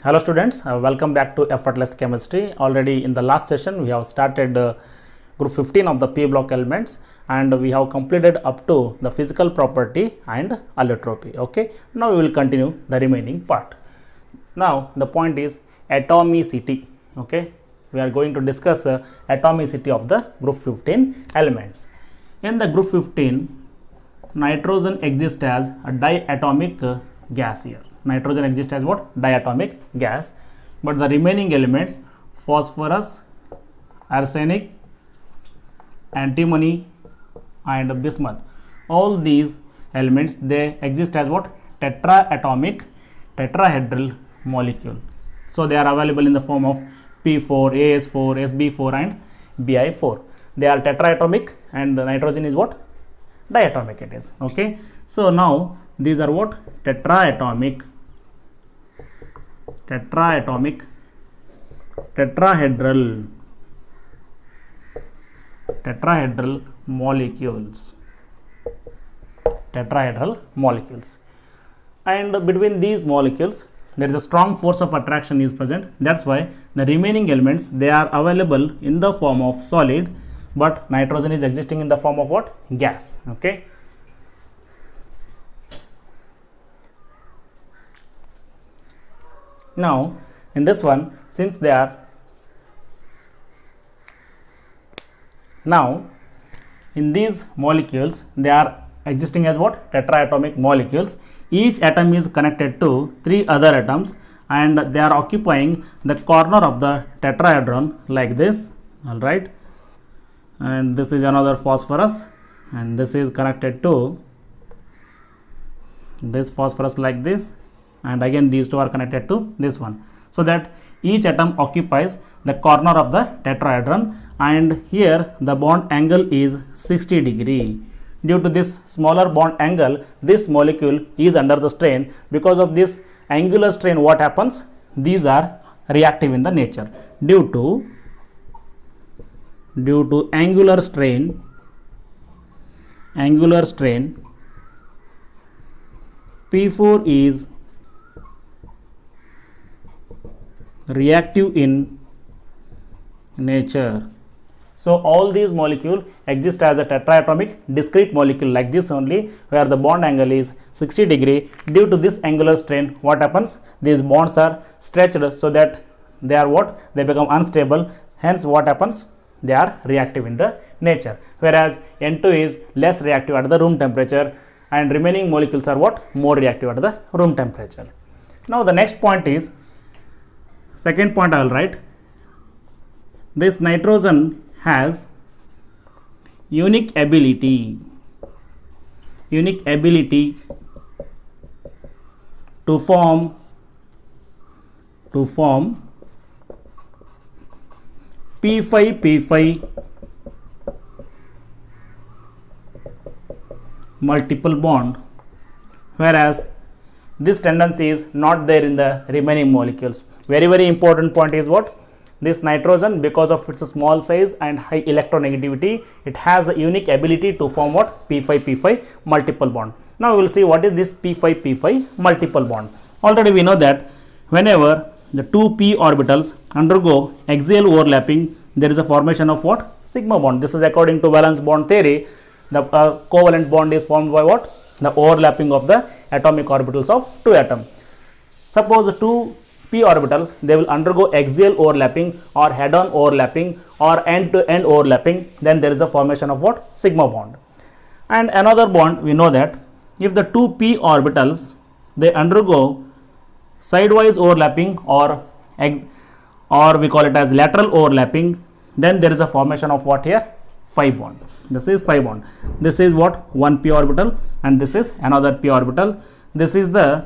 Hello students, welcome back to Effortless Chemistry. Already in the last session we have started group 15 of the P block elements and we have completed up to the physical property and allotropy. Okay, now we will continue the remaining part. Now the point is atomicity. Okay, we are going to discuss atomicity of the group 15 elements. In the group 15, nitrogen exists as a diatomic gas here. Nitrogen exists as what? Diatomic gas. But the remaining elements, phosphorus, arsenic, antimony and bismuth, all these elements, they exist as what? Tetraatomic, tetrahedral molecule. So they are available in the form of P4, AS4, SB4 and Bi4. They are tetraatomic and the nitrogen is what? Diatomic it is. Okay. So now these are what? Tetrahedral molecules. And between these molecules there is a strong force of attraction is present. That's why the remaining elements, they are available in the form of solid, but nitrogen is existing in the form of what? Gas. Okay. Now in this one, since they are in these molecules, they are existing as what? Tetraatomic molecules. Each atom is connected to 3 other atoms and they are occupying the corner of the tetrahedron like this. All right, and this is another phosphorus and this is connected to this phosphorus like this, and again these two are connected to this one, so that each atom occupies the corner of the tetrahedron, and here the bond angle is 60 degree. Due to this smaller bond angle, this molecule is under the strain. Because of this angular strain, what happens? These are reactive in the nature. Due to angular strain, P4 is reactive in nature. So all these molecules exist as a tetraatomic discrete molecule like this only, where the bond angle is 60 degree. Due to this angular strain, what happens? These bonds are stretched so that they are what? They become unstable. Hence what happens? They are reactive in the nature, whereas N2 is less reactive at the room temperature and remaining molecules are what? More reactive at the room temperature. Now the next point is, second point I will write, this nitrogen has unique ability to form P5 multiple bond, whereas this tendency is not there in the remaining molecules. Very important point is what? This nitrogen, because of its small size and high electronegativity, it has a unique ability to form what? P5 multiple bond. Now we will see what is this P5 multiple bond. Already we know that whenever the two p orbitals undergo axial overlapping, there is a formation of what? Sigma bond. This is according to valence bond theory. The covalent bond is formed by what? The overlapping of the atomic orbitals of two atoms. Suppose the two p orbitals, they will undergo axial overlapping or head-on overlapping or end-to-end overlapping, then there is a formation of what? Sigma bond. And another bond, we know that if the two p orbitals, they undergo sidewise overlapping or we call it as lateral overlapping, then there is a formation of what here? Phi bond. This is phi bond. This is what? One p orbital and this is another p orbital. This is the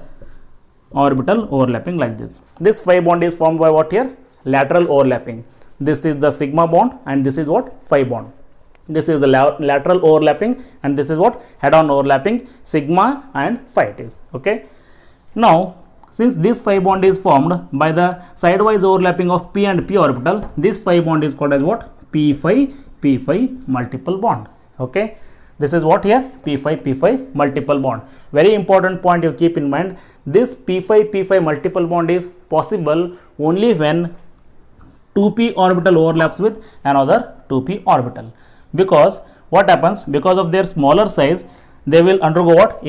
orbital overlapping like this. This phi bond is formed by what here? Lateral overlapping. This is the sigma bond and this is what? Phi bond. This is the lateral overlapping and this is what? Head-on overlapping, sigma and phi it is. Okay. Now since this phi bond is formed by the sidewise overlapping of p and p orbital, this phi bond is called as what? P5 multiple bond. Okay. This is what here? p5 multiple bond. Very important point you keep in mind. This p5 multiple bond is possible only when 2p orbital overlaps with another 2p orbital. Because what happens? Because of their smaller size, they will undergo what?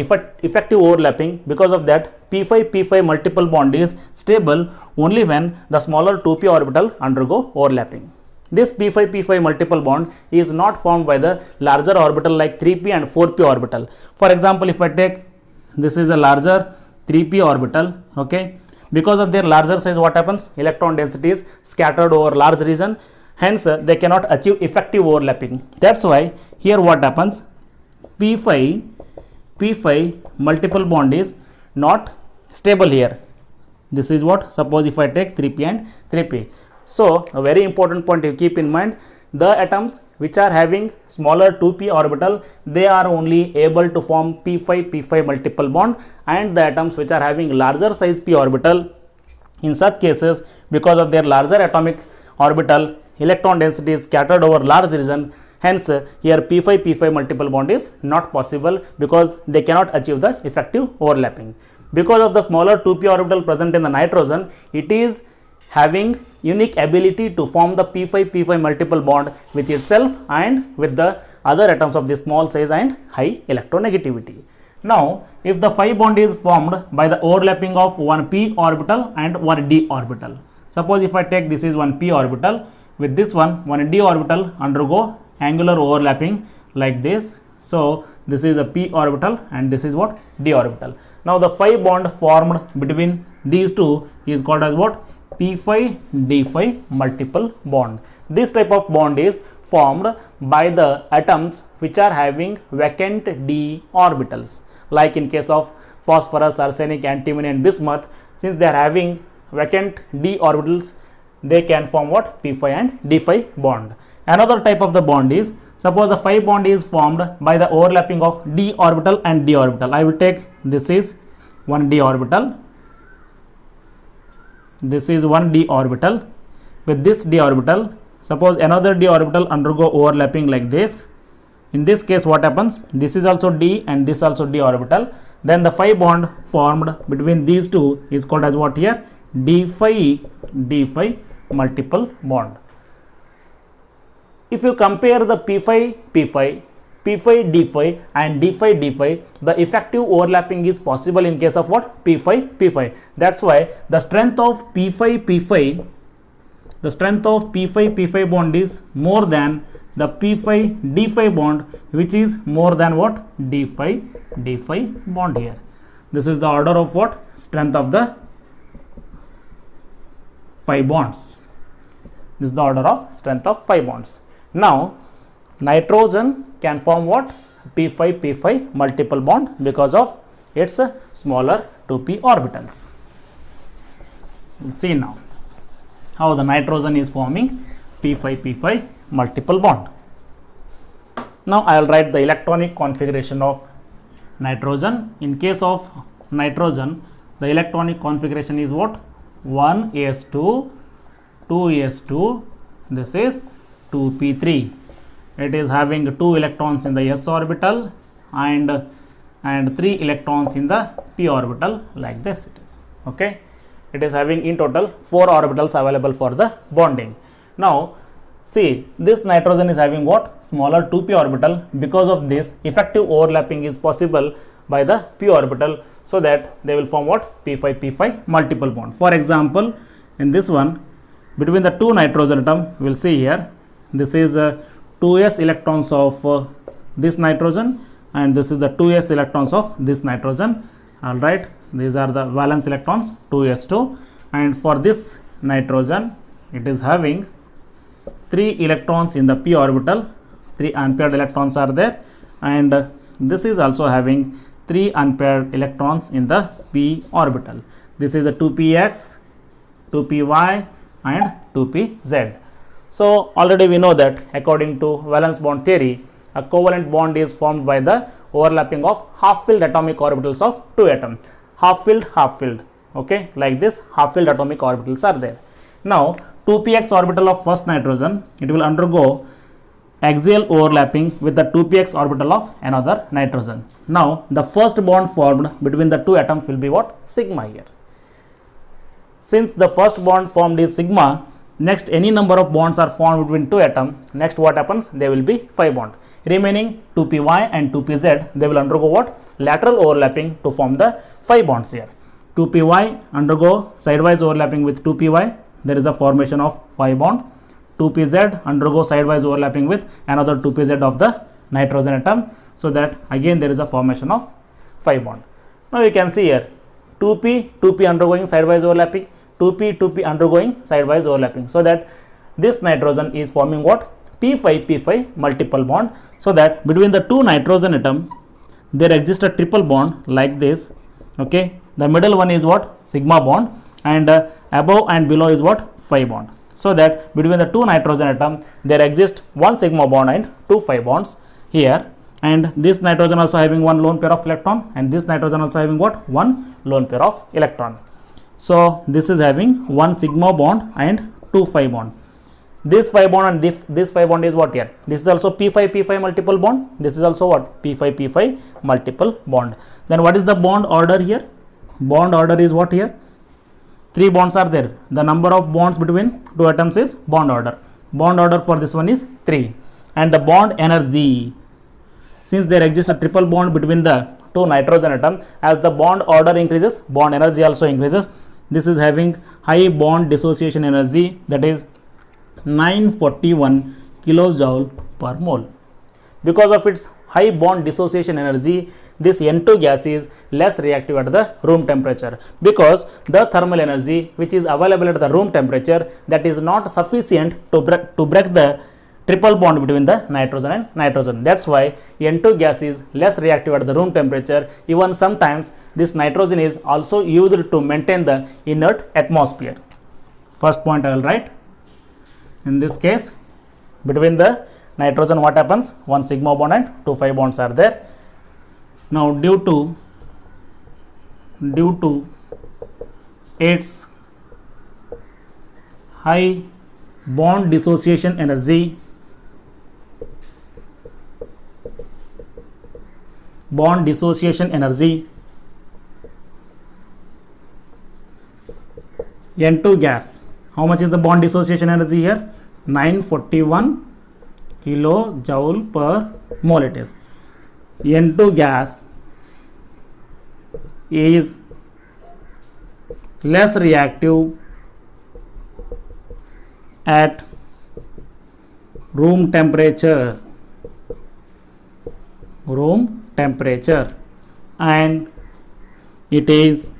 Effective overlapping. Because of that, p5 multiple bond is stable only when the smaller 2p orbital undergo overlapping. This p5 multiple bond is not formed by the larger orbital like 3p and 4p orbital. For example, if I take this is a larger 3p orbital, okay, because of their larger size, what happens? Electron density is scattered over large region, hence they cannot achieve effective overlapping. That's why here what happens? p5 multiple bond is not stable here. This is what? Suppose if I take 3p and 3p. So a very important point you keep in mind, the atoms which are having smaller 2p orbital, they are only able to form p5 multiple bond, and the atoms which are having larger size p orbital, in such cases, because of their larger atomic orbital, electron density is scattered over large region, hence here p5 multiple bond is not possible because they cannot achieve the effective overlapping. Because of the smaller 2p orbital present in the nitrogen, it is having unique ability to form the p5 multiple bond with itself and with the other atoms of the small size and high electronegativity. Now, if the 5 bond is formed by the overlapping of one p orbital and one d orbital. Suppose if I take this is one p orbital, with this one d orbital undergo angular overlapping like this. So this is a p orbital and this is what? D orbital. Now the 5 bond formed between these two is called as what? p5 d5 multiple bond. This type of bond is formed by the atoms which are having vacant d orbitals, like in case of phosphorus, arsenic, antimony and bismuth. Since they are having vacant d orbitals, they can form what? p5 and d5 bond. Another type of the bond is, suppose the 5 bond is formed by the overlapping of d orbital and d orbital. I will take this is one d orbital, this is one d orbital. With this d orbital, suppose another d orbital undergo overlapping like this. In this case what happens? This is also d and this also d orbital. Then the 5 bond formed between these two is called as what here? d5 multiple bond. If you compare the p5 d5 and d5 d5, the effective overlapping is possible in case of what? p5. That's why the strength of p5 bond is more than the p5 d5 bond, which is more than what? d5 bond here. This is the order of what? Strength of the 5 bonds. This is the order of strength of 5 bonds. Now nitrogen can form what? p5 multiple bond because of its smaller 2p orbitals. See now how the nitrogen is forming p5 multiple bond. Now I will write the electronic configuration of nitrogen. In case of nitrogen, the electronic configuration is what? 1s2, 2s2, this is 2p3. It is having 2 electrons in the s orbital and 3 electrons in the p orbital, like this it is. Okay, it is having in total 4 orbitals available for the bonding. Now see, this nitrogen is having what? Smaller 2p orbital. Because of this, effective overlapping is possible by the p orbital, so that they will form what? p5 multiple bond. For example, in this one, between the two nitrogen atom, we will see here, this is 2s electrons of this nitrogen and this is the 2s electrons of this nitrogen. All right, these are the valence electrons 2s2, and for this nitrogen it is having 3 electrons in the p orbital, 3 unpaired electrons are there, and this is also having 3 unpaired electrons in the p orbital. This is a 2px, 2py and 2pz. So already we know that according to valence bond theory, a covalent bond is formed by the overlapping of half-filled atomic orbitals of two atoms. Half-filled, okay, like this half-filled atomic orbitals are there. Now 2px orbital of first nitrogen, it will undergo axial overlapping with the 2px orbital of another nitrogen. Now the first bond formed between the two atoms will be what? Sigma here. Since the first bond formed is sigma, next any number of bonds are formed between two atoms. Next what happens? They will be 5 bond. Remaining 2py and 2pz, they will undergo what? Lateral overlapping to form the 5 bonds here. 2py undergo sidewise overlapping with 2py, there is a formation of 5 bond. 2pz undergo sidewise overlapping with another 2pz of the nitrogen atom, so that again there is a formation of 5 bond. Now you can see here 2p undergoing sidewise overlapping, 2p undergoing sidewise overlapping, so that this nitrogen is forming what? p5 multiple bond, so that between the two nitrogen atom there exists a triple bond like this. Okay, the middle one is what? Sigma bond, and above and below is what? 5 bond. So that between the two nitrogen atom there exists one sigma bond and two 5 bonds here, and this nitrogen also having one lone pair of electron, and this nitrogen also having what? One lone pair of electron. So this is having one sigma bond and two 5 bond. This 5 bond and this 5 bond is what here? This is also p5 multiple bond. This is also what? p5 multiple bond. Then what is the bond order here? Bond order is what here? 3 bonds are there. The number of bonds between two atoms is bond order. Bond order for this one is 3. And the bond energy, since there exists a triple bond between the two nitrogen atoms, as the bond order increases, bond energy also increases. This is having high bond dissociation energy, that is 941 kilojoule per mole. Because of its high bond dissociation energy, this N2 gas is less reactive at the room temperature, because the thermal energy which is available at the room temperature, that is not sufficient to break the triple bond between the nitrogen and nitrogen. That's why N2 gas is less reactive at the room temperature. Even sometimes this nitrogen is also used to maintain the inert atmosphere. First point I will write. In this case, between the nitrogen what happens? One sigma bond and two 5 bonds are there. Now due to its high bond dissociation energy, N2 gas, how much is the bond dissociation energy here? 941 kilojoule per mole it is. N2 gas is less reactive at room temperature, and it is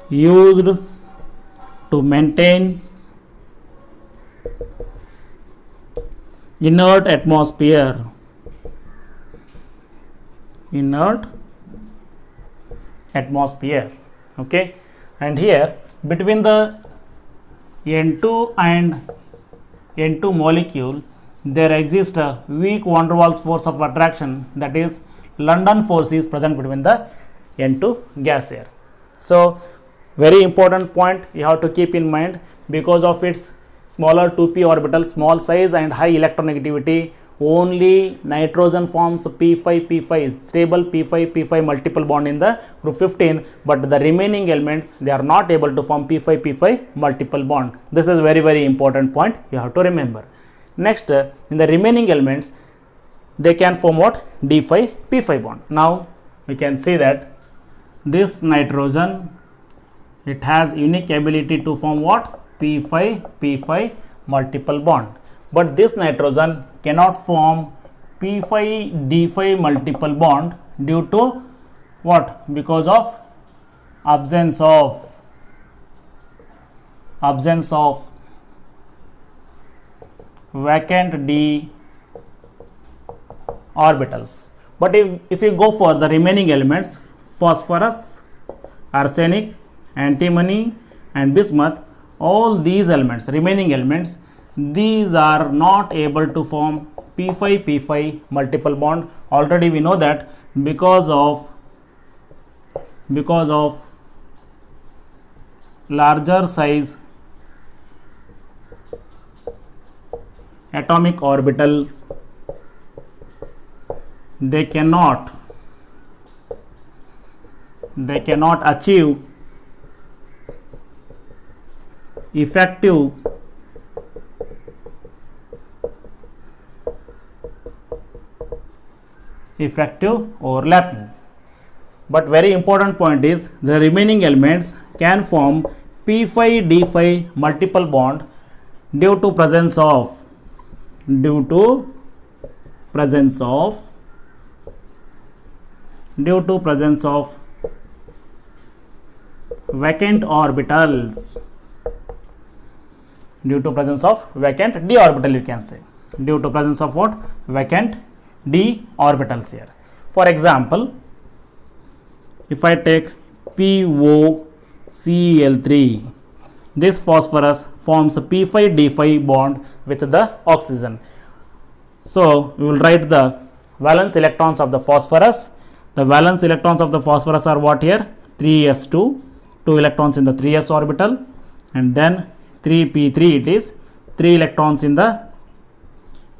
used to maintain inert atmosphere. Okay, and here between the N2 and N2 molecule there exists a weak van der Waals force of attraction, that is London force is present between the N2 gas here. So very important point you have to keep in mind, because of its smaller 2p orbital, small size and high electronegativity, only nitrogen forms p5 stable p5 multiple bond in the group 15, but the remaining elements they are not able to form p5 multiple bond. This is very important point you have to remember. Next, in the remaining elements they can form what? d5 p5 bond. Now we can see that this nitrogen, it has unique ability to form what? p5 multiple bond, but this nitrogen cannot form p5 d5 multiple bond due to what? Because of absence of vacant d orbitals. But if you go for the remaining elements, phosphorus, arsenic, antimony and bismuth, all these elements, remaining elements, these are not able to form p5 multiple bond. Already we know that because of larger size atomic orbital, they cannot achieve effective overlapping. But very important point is the remaining elements can form p5 d5 multiple bond due to presence of vacant orbitals, due to presence of vacant d orbital, you can say, due to presence of what? Vacant d orbitals here. For example, if I take POCl3, this phosphorus forms a p5 d5 bond with the oxygen. So we will write the valence electrons of the phosphorus. The valence electrons of the phosphorus are what here? 3s2, 2 electrons in the 3s orbital, and then 3p3, it is 3 electrons in the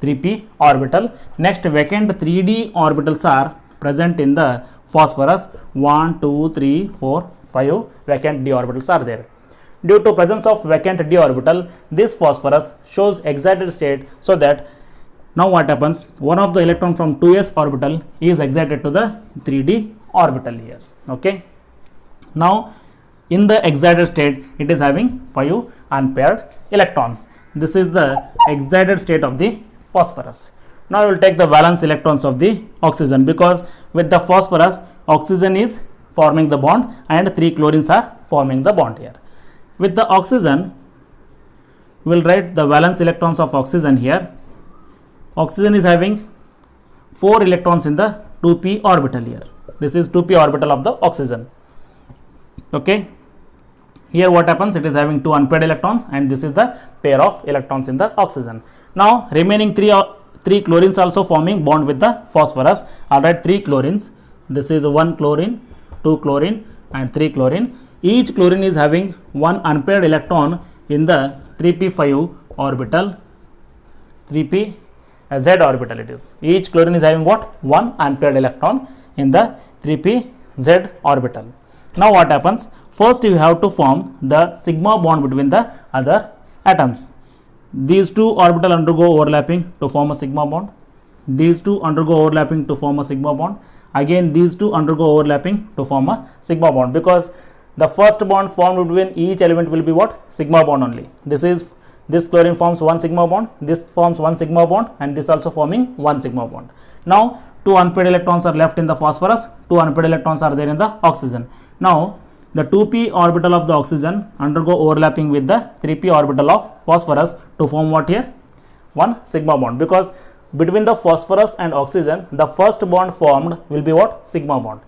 3p orbital. Next, vacant 3d orbitals are present in the phosphorus. 1, 2, 3, 4, 5 vacant d orbitals are there. Due to presence of vacant d orbital, this phosphorus shows excited state, so that now what happens? One of the electron from 2s orbital is excited to the 3d orbital here. Okay. Now in the excited state, it is having 5 unpaired electrons. This is the excited state of the phosphorus. Now we will take the valence electrons of the oxygen, because with the phosphorus, oxygen is forming the bond and 3 chlorines are forming the bond here. With the oxygen, we will write the valence electrons of oxygen here. Oxygen is having 4 electrons in the 2p orbital here. This is 2p orbital of the oxygen. Okay. Here what happens? It is having 2 unpaired electrons, and this is the pair of electrons in the oxygen. Now remaining 3 chlorines also forming bond with the phosphorus. I'll write 3 chlorines. This is 1 chlorine, 2 chlorine, and 3 chlorine. Each chlorine is having 1 unpaired electron in the 3p5 orbital, 3p z orbital it is. Each chlorine is having what? 1 unpaired electron in the 3p z orbital. Now what happens? First you have to form the sigma bond between the other atoms. These two orbital undergo overlapping to form a sigma bond. These two undergo overlapping to form a sigma bond. Again these two undergo overlapping to form a sigma bond, because the first bond formed between each element will be what? Sigma bond only. This chlorine forms 1 sigma bond, this forms 1 sigma bond, and this also forming 1 sigma bond. Now 2 unpaired electrons are left in the phosphorus, 2 unpaired electrons are there in the oxygen. Now the 2p orbital of the oxygen undergo overlapping with the 3p orbital of phosphorus to form what here? 1 sigma bond, because between the phosphorus and oxygen, the first bond formed will be what? Sigma bond.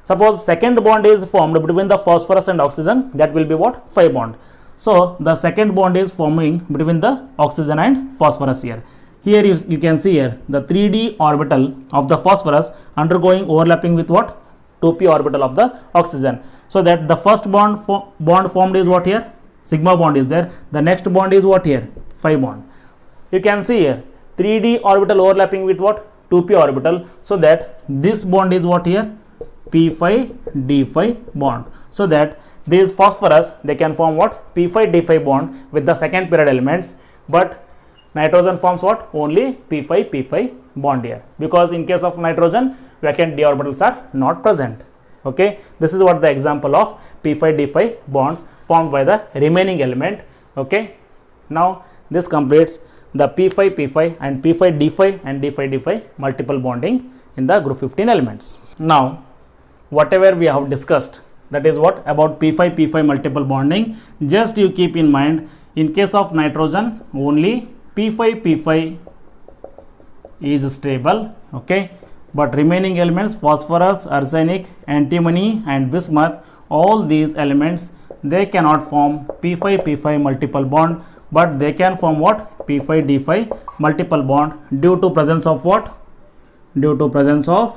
Suppose second bond is formed between the phosphorus and oxygen, that will be what? Phi bond. So the second bond is forming between the oxygen and phosphorus here. Here you can see here the 3d orbital of the phosphorus undergoing overlapping with what? 2p orbital of the oxygen. So that the first bond formed is what here? Sigma bond is there. The next bond is what here? Phi bond. You can see here 3d orbital overlapping with what? 2p orbital. So that this bond is what here? p5 d5 bond. So that these phosphorus, they can form what? p5 d5 bond with the second period elements, but nitrogen forms what? Only p5 p5 bond here, because in case of nitrogen, vacant d orbitals are not present. Okay, this is what the example of p5 d5 bonds formed by the remaining element. Okay, now this completes the p5 p5 and p5 d5 and d5 d5 multiple bonding in the group 15 elements. Now whatever we have discussed, that is what about p5 p5 multiple bonding, just you keep in mind, in case of nitrogen only p5 p5 is stable. Okay, but remaining elements phosphorus, arsenic, antimony and bismuth, all these elements, they cannot form p5 p5 multiple bond, but they can form what? p5 d5 multiple bond due to presence of what? Due to presence of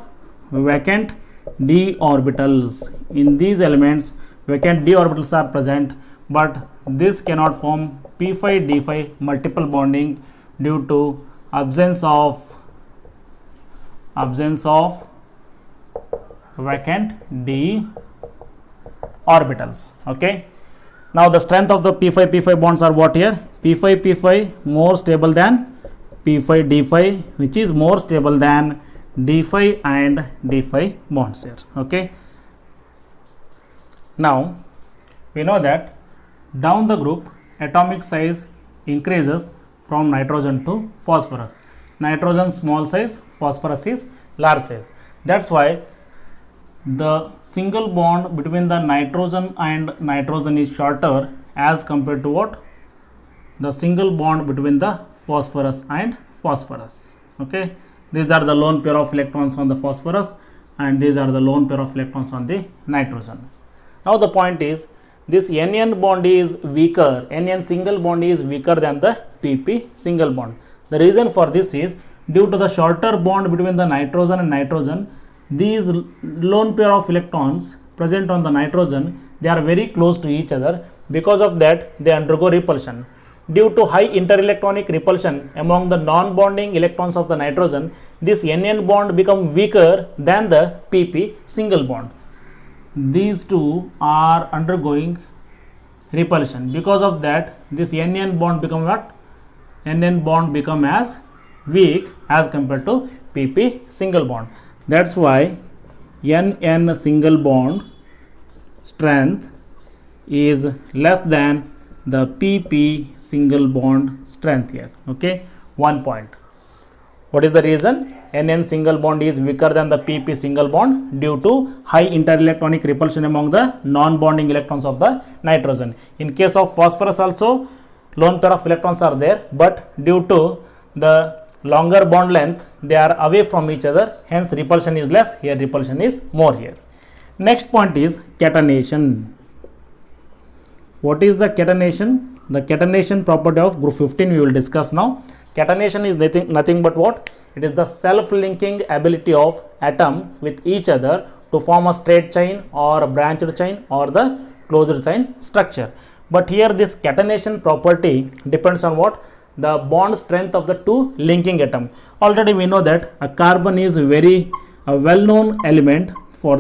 vacant d orbitals. In these elements vacant d orbitals are present, but this cannot form p5 d5 multiple bonding due to absence of vacant d orbitals. Okay, now the strength of the p5 bonds are what here? p5 more stable than p5 d5, which is more stable than d5 and d5 bonds here. Okay, now we know that down the group atomic size increases from nitrogen to phosphorus. Nitrogen small size, phosphorus is large size. That's why the single bond between the nitrogen and nitrogen is shorter as compared to what? The single bond between the phosphorus and phosphorus. Okay, these are the lone pair of electrons on the phosphorus and these are the lone pair of electrons on the nitrogen. Now the point is, this NN bond is weaker, NN single bond is weaker than the PP single bond. The reason for this is due to the shorter bond between the nitrogen and nitrogen, these lone pair of electrons present on the nitrogen, they are very close to each other. Because of that, they undergo repulsion. Due to high interelectronic repulsion among the non-bonding electrons of the nitrogen, this NN bond become weaker than the PP single bond. These two are undergoing repulsion. Because of that, this NN bond become what? NN bond become as weak as compared to PP single bond. That's why NN single bond strength is less than the PP single bond strength here. Okay, 1 point. What is the reason? NN single bond is weaker than the PP single bond due to high interelectronic repulsion among the non-bonding electrons of the nitrogen. In case of phosphorus also, lone pair of electrons are there, but due to the longer bond length, they are away from each other, hence repulsion is less, here repulsion is more here. Next point is catenation. What is the catenation? The catenation property of group 15 we will discuss now. Catenation is nothing but what? It is the self-linking ability of atom with each other to form a straight chain or a branched chain or the closed chain structure. But here this catenation property depends on what? The bond strength of the two linking atom. Already we know that a carbon is a well-known element for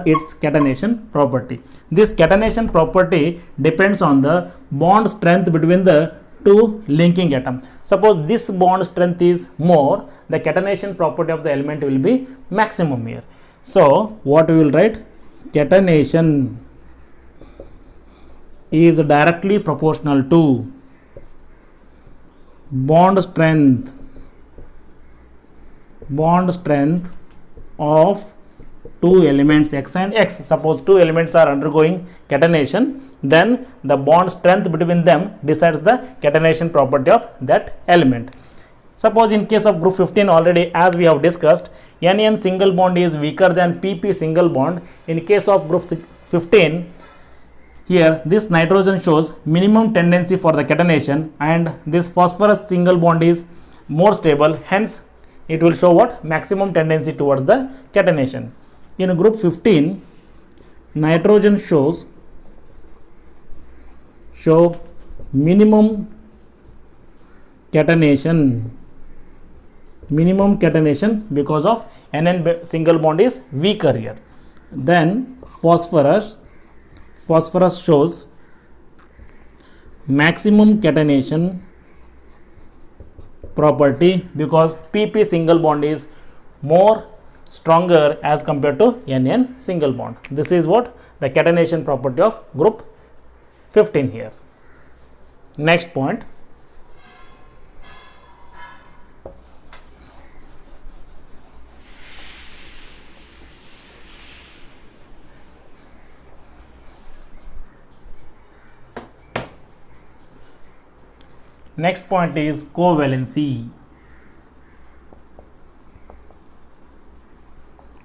its catenation property. This catenation property depends on the bond strength between the two linking atom. Suppose this bond strength is more, the catenation property of the element will be maximum here. So what we will write? Catenation is directly proportional to bond strength of two elements X and X. Suppose two elements are undergoing catenation, then the bond strength between them decides the catenation property of that element. Suppose in case of group 15, already as we have discussed, NN single bond is weaker than PP single bond. In case of group 15, here this nitrogen shows minimum tendency for the catenation and this phosphorus single bond is more stable, hence it will show what? Maximum tendency towards the catenation. In group 15, nitrogen show minimum catenation because of NN single bond is weaker here. Then phosphorus shows maximum catenation property because PP single bond is more stronger as compared to NN single bond. This is what? The catenation property of group 15 here. Next point. Next point is covalency.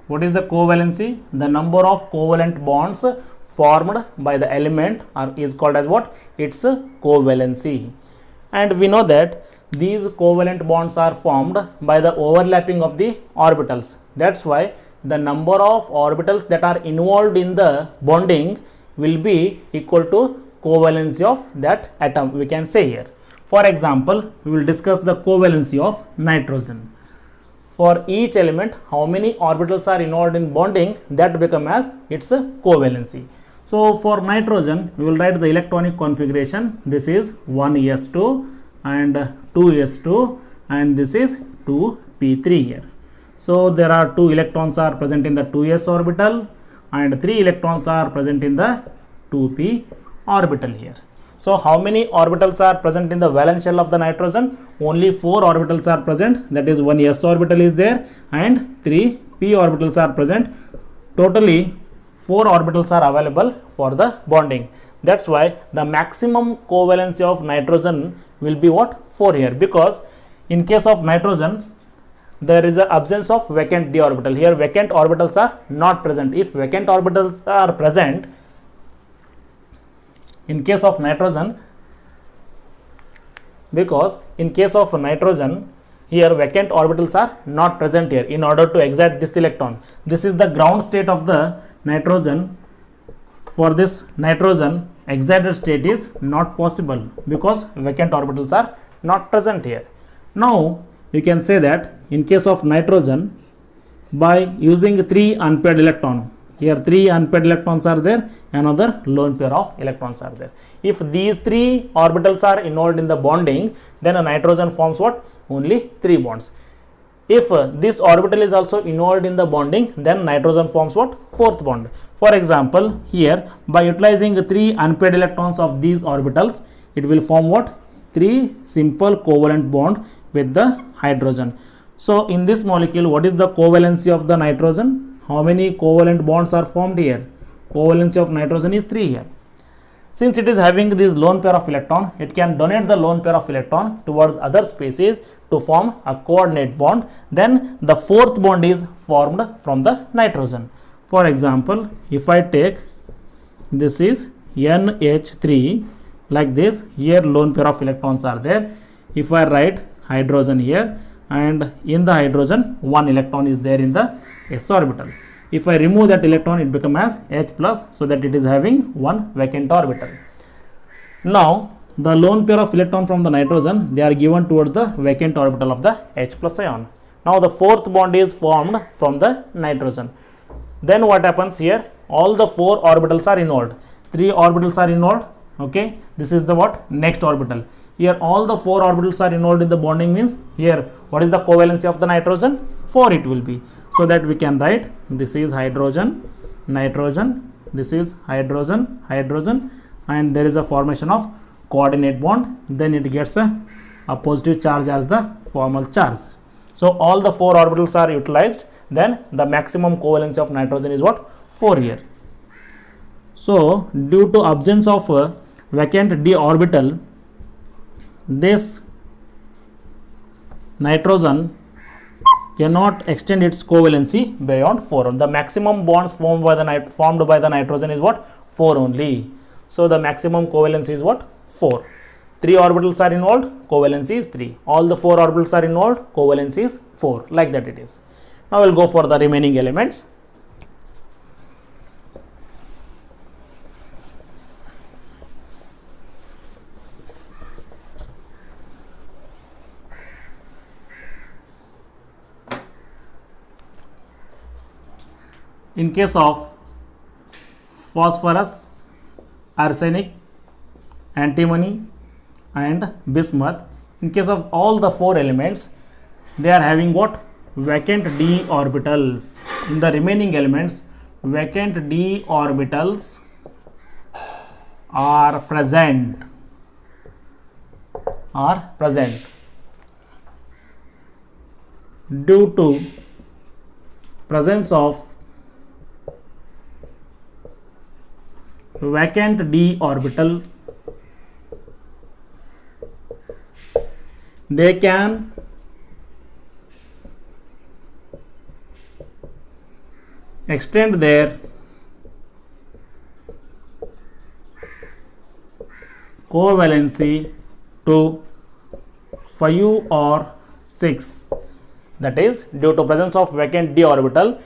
What is the covalency? The number of covalent bonds formed by the element is called as what? It's covalency. And we know that these covalent bonds are formed by the overlapping of the orbitals. That's why the number of orbitals that are involved in the bonding will be equal to covalency of that atom, we can say here. For example, we will discuss the covalency of nitrogen. For each element, how many orbitals are involved in bonding, that become as its covalency. So for nitrogen, we will write the electronic configuration. This is 1s2 and 2s2 and this is 2p3 here. So there are 2 electrons are present in the 2s orbital and 3 electrons are present in the 2p orbital here. So how many orbitals are present in the valence shell of the nitrogen? Only 4 orbitals are present, that is 1 s orbital is there and 3 p orbitals are present. Totally 4 orbitals are available for the bonding. That's why the maximum covalency of nitrogen will be what? 4 here, because in case of nitrogen there is an absence of vacant d orbital. Here vacant orbitals are not present. If vacant orbitals are present in case of nitrogen, because in case of nitrogen here vacant orbitals are not present here in order to excite this electron. This is the ground state of the nitrogen. For this nitrogen, excited state is not possible because vacant orbitals are not present here. Now you can say that in case of nitrogen, by using 3 unpaired electron, here 3 unpaired electrons are there, another lone pair of electrons are there. If these 3 orbitals are involved in the bonding, then a nitrogen forms what? Only 3 bonds. If this orbital is also involved in the bonding, then nitrogen forms what? 4th bond. For example, here by utilizing 3 unpaired electrons of these orbitals, it will form what? 3 simple covalent bond with the hydrogen. So in this molecule, what is the covalency of the nitrogen? How many covalent bonds are formed here? Covalency of nitrogen is 3 here. Since it is having this lone pair of electron, it can donate the lone pair of electron towards other species to form a coordinate bond. Then the 4th bond is formed from the nitrogen. For example, if I take this is NH3 like this, here lone pair of electrons are there. If I write hydrogen here, and in the hydrogen 1 electron is there in the s orbital. If I remove that electron, it becomes as H plus, so that it is having 1 vacant orbital. Now the lone pair of electron from the nitrogen, they are given towards the vacant orbital of the H plus ion. Now the 4th bond is formed from the nitrogen. Then what happens here? All the 4 orbitals are involved. 3 orbitals are involved. Okay, this is the what? Next orbital. Here all the 4 orbitals are involved in the bonding, means here what is the covalency of the nitrogen? 4 it will be. So that we can write this is hydrogen, nitrogen, this is hydrogen, hydrogen, and there is a formation of coordinate bond. Then it gets a positive charge as the formal charge. So all the 4 orbitals are utilized. Then the maximum covalency of nitrogen is what? 4 here. So due to absence of vacant d orbital, this nitrogen cannot extend its covalency beyond 4. The maximum bonds formed by the nitrogen is what? 4 only. So the maximum covalency is what? 4. 3 orbitals are involved, covalency is 3. All the 4 orbitals are involved, covalency is 4. Like that it is. Now we will go for the remaining elements. In case of phosphorus, arsenic, antimony and bismuth, in case of all the 4 elements, they are having what? Vacant d orbitals. In the remaining elements, vacant d orbitals are present. Due to presence of vacant d orbital, they can extend their covalency to 5 or 6. That is, due to presence of vacant d orbital,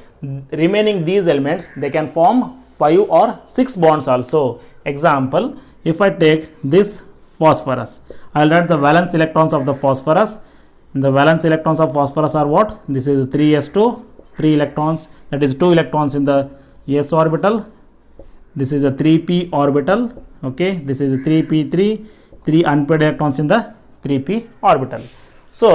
remaining these elements, they can form 5 or 6 bonds also. Example, if I take this phosphorus. I will write the valence electrons of the phosphorus. The valence electrons of phosphorus are what? This is 3s2, 3 electrons, that is 2 electrons in the s orbital. This is a 3p orbital. Okay, this is a 3p3, 3 unpaired electrons in the 3p orbital. So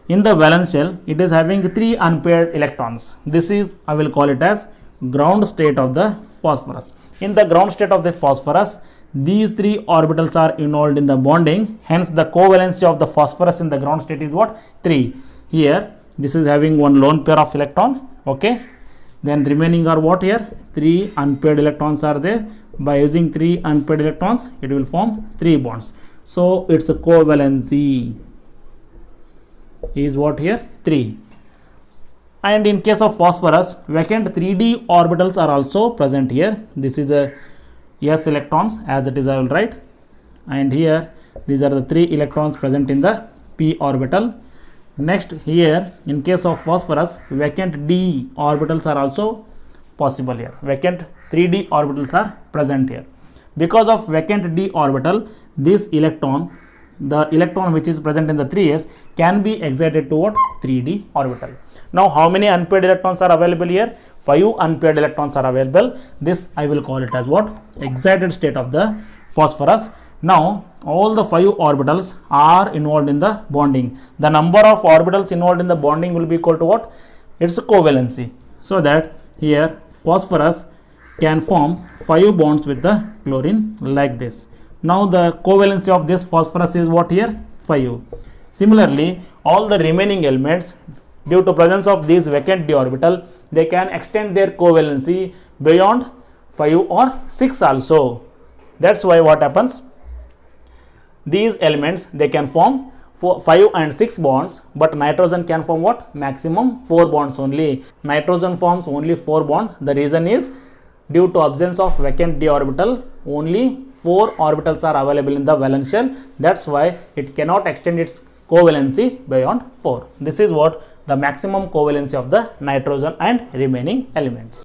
in the valence shell, it is having 3 unpaired electrons. This is, I will call it as ground state of the phosphorus. In the ground state of the phosphorus, these 3 orbitals are involved in the bonding. Hence the covalency of the phosphorus in the ground state is what? 3. Here this is having one lone pair of electron. Okay, then remaining are what here? 3 unpaired electrons are there. By using 3 unpaired electrons, it will form 3 bonds. So its covalency is what here? 3. And in case of phosphorus, vacant 3d orbitals are also present here. This is a s electrons, as it is I will write, and here these are the 3 electrons present in the p orbital. Next, here in case of phosphorus, vacant d orbitals are also possible here. Vacant 3d orbitals are present here. Because of vacant d orbital, this electron, the electron which is present in the 3s, can be excited to what? 3d orbital. Now how many unpaired electrons are available here? 5 unpaired electrons are available. This I will call it as what? Excited state of the phosphorus. Now all the 5 orbitals are involved in the bonding. The number of orbitals involved in the bonding will be equal to what? Its covalency. So that here phosphorus can form 5 bonds with the chlorine like this. Now the covalency of this phosphorus is what here? 5. Similarly, all the remaining elements, due to presence of these vacant d orbital, they can extend their covalency beyond 5 or 6 also. That's why what happens? These elements, they can form 5 and 6 bonds, but nitrogen can form what? Maximum 4 bonds only. Nitrogen forms only 4 bonds. The reason is due to absence of vacant d orbital, only 4 orbitals are available in the valence shell. That's why it cannot extend its covalency beyond 4. This is what the maximum covalency of the nitrogen and remaining elements.